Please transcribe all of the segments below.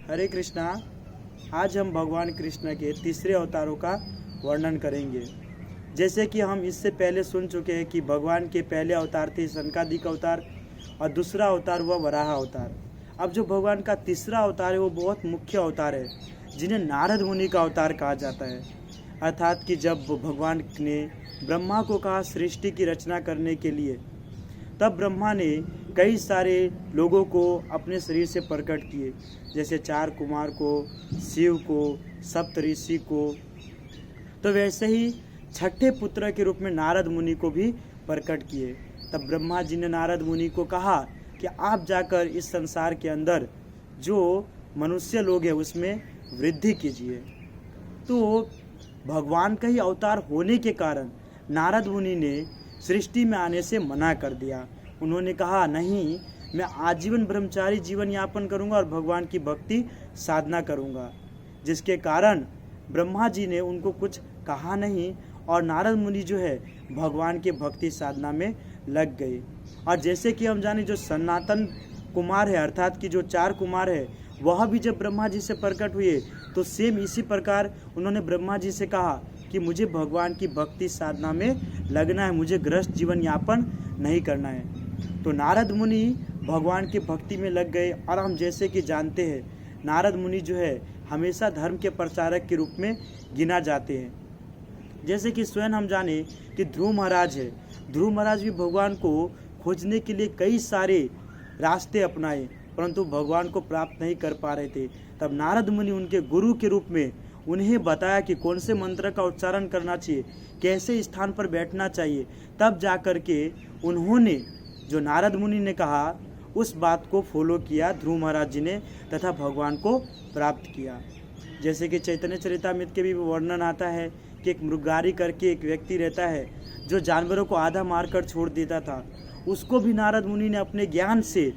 हरे कृष्णा। आज हम भगवान कृष्ण के तीसरे अवतारों का वर्णन करेंगे। जैसे कि हम इससे पहले सुन चुके हैं कि भगवान के पहले अवतार थे सनकादिक अवतार और दूसरा अवतार हुआ वराह अवतार। अब जो भगवान का तीसरा अवतार है वो बहुत मुख्य अवतार है, जिन्हें नारद मुनि का अवतार कहा जाता है। अर्थात कि जब भगवान ने ब्रह्मा को कहा सृष्टि की रचना करने के लिए, तब ब्रह्मा ने कई सारे लोगों को अपने शरीर से प्रकट किए, जैसे 4 कुमार को, शिव को, सप्तऋषि को। तो वैसे ही छठे पुत्र के रूप में नारद मुनि को भी प्रकट किए। तब ब्रह्मा जी ने नारद मुनि को कहा कि आप जाकर इस संसार के अंदर जो मनुष्य लोग हैं उसमें वृद्धि कीजिए। तो भगवान का ही अवतार होने के कारण नारद मुनि ने सृष्टि में आने से मना कर दिया। उन्होंने कहा नहीं, मैं आजीवन ब्रह्मचारी जीवन यापन करूंगा और भगवान की भक्ति साधना करूंगा। जिसके कारण ब्रह्मा जी ने उनको कुछ कहा नहीं और नारद मुनि जो है भगवान के भक्ति साधना में लग गए। और जैसे कि हम जाने जो सनातन कुमार है, अर्थात कि जो 4 कुमार है, वह भी जब ब्रह्मा जी से प्रकट हुए तो सेम इसी प्रकार उन्होंने ब्रह्मा जी से कहा कि मुझे भगवान की भक्ति साधना में लगना है, मुझे गृहस्थ जीवन यापन नहीं करना है। तो नारद मुनि भगवान की भक्ति में लग गए। और हम जैसे कि जानते हैं नारद मुनि जो है हमेशा धर्म के प्रचारक के रूप में गिना जाते हैं। जैसे कि स्वयं हम जाने कि ध्रुव महाराज है, ध्रुव महाराज भी भगवान को खोजने के लिए कई सारे रास्ते अपनाए, परंतु भगवान को प्राप्त नहीं कर पा रहे थे। तब नारद मुनि उनके गुरु के रूप में उन्हें बताया कि कौन से मंत्र का उच्चारण करना चाहिए, कैसे स्थान पर बैठना चाहिए। तब जाकर के उन्होंने, जो नारद मुनि ने कहा, उस बात को फॉलो किया ध्रुव महाराज जी ने तथा भगवान को प्राप्त किया। जैसे कि चैतन्य चरितामृत के भी वर्णन आता है कि एक मृगारी करके एक व्यक्ति रहता है जो जानवरों को आधा मारकर छोड़ देता था। उसको भी नारद मुनि ने अपने ज्ञान से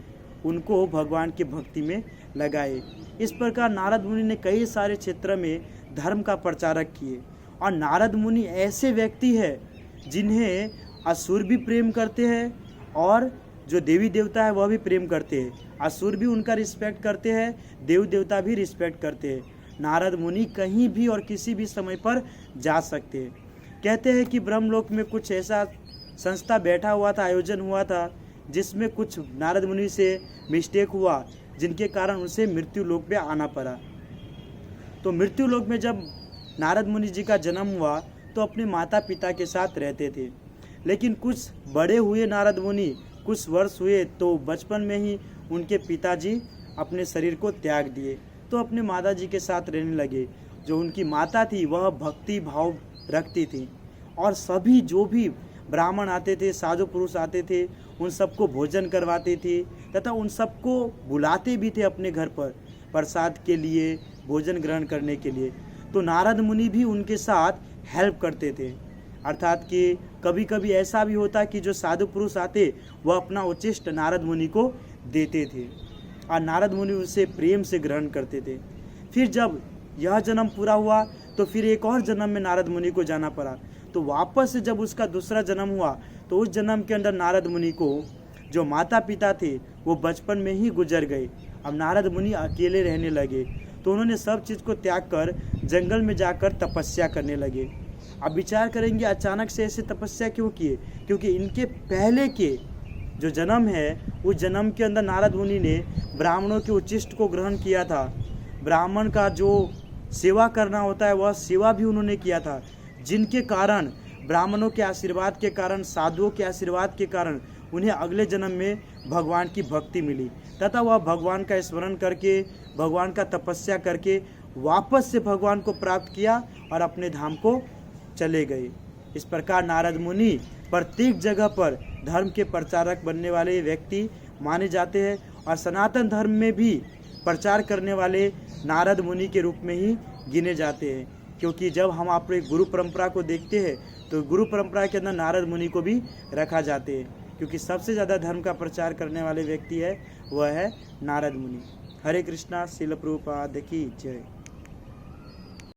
उनको भगवान की भक्ति में लगाए। इस प्रकार नारद मुनि ने कई सारे क्षेत्र में धर्म का प्रचारक किए। और नारद मुनि ऐसे व्यक्ति है जिन्हें असुर भी प्रेम करते हैं और जो देवी देवता है वह भी प्रेम करते हैं। असुर भी उनका रिस्पेक्ट करते हैं, देव देवता भी रिस्पेक्ट करते हैं। नारद मुनि कहीं भी और किसी भी समय पर जा सकते हैं। कहते हैं कि ब्रह्मलोक में कुछ ऐसा संस्था बैठा हुआ था, आयोजन हुआ था, जिसमें कुछ नारद मुनि से मिस्टेक हुआ, जिनके कारण उसे मृत्यु लोक में आना पड़ा। तो मृत्यु लोक में जब नारद मुनि जी का जन्म हुआ तो अपने माता पिता के साथ रहते थे। लेकिन कुछ बड़े हुए नारद मुनि, कुछ वर्ष हुए तो बचपन में ही उनके पिताजी अपने शरीर को त्याग दिए, तो अपने माता जी के साथ रहने लगे। जो उनकी माता थी वह भक्ति भाव रखती थी और सभी जो भी ब्राह्मण आते थे, साधु पुरुष आते थे, उन सबको भोजन करवाते थे तथा उन सबको बुलाते भी थे अपने घर पर प्रसाद के लिए, भोजन ग्रहण करने के लिए। तो नारद मुनि भी उनके साथ हेल्प करते थे। अर्थात कि कभी कभी ऐसा भी होता कि जो साधु पुरुष आते वह अपना उच्चिष्ट नारद मुनि को देते थे और नारद मुनि उसे प्रेम से ग्रहण करते थे। फिर जब यह जन्म पूरा हुआ तो फिर एक और जन्म में नारद मुनि को जाना पड़ा। तो वापस से जब उसका दूसरा जन्म हुआ तो उस जन्म के अंदर नारद मुनि को जो माता पिता थे वो बचपन में ही गुजर गए। अब नारद मुनि अकेले रहने लगे, तो उन्होंने सब चीज़ को त्याग कर जंगल में जाकर तपस्या करने लगे। अब विचार करेंगे अचानक से ऐसे तपस्या क्यों किए, क्योंकि इनके पहले के जो जन्म है उस जन्म के अंदर नारद मुनि ने ब्राह्मणों के उच्चिष्ट को ग्रहण किया था। ब्राह्मण का जो सेवा करना होता है वह सेवा भी उन्होंने किया था, जिनके कारण ब्राह्मणों के आशीर्वाद के कारण, साधुओं के आशीर्वाद के कारण उन्हें अगले जन्म में भगवान की भक्ति मिली तथा वह भगवान का स्मरण करके, भगवान का तपस्या करके वापस से भगवान को प्राप्त किया और अपने धाम को चले गए। इस प्रकार नारद मुनि प्रत्येक जगह पर धर्म के प्रचारक बनने वाले व्यक्ति माने जाते हैं और सनातन धर्म में भी प्रचार करने वाले नारद मुनि के रूप में ही गिने जाते हैं। क्योंकि जब हम अपने गुरु परंपरा को देखते हैं तो गुरु परंपरा के अंदर नारद मुनि को भी रखा जाते हैं, क्योंकि सबसे ज़्यादा धर्म का प्रचार करने वाले व्यक्ति है वह है नारद मुनि। हरे कृष्णा। शिल प्रभुपाद की जय।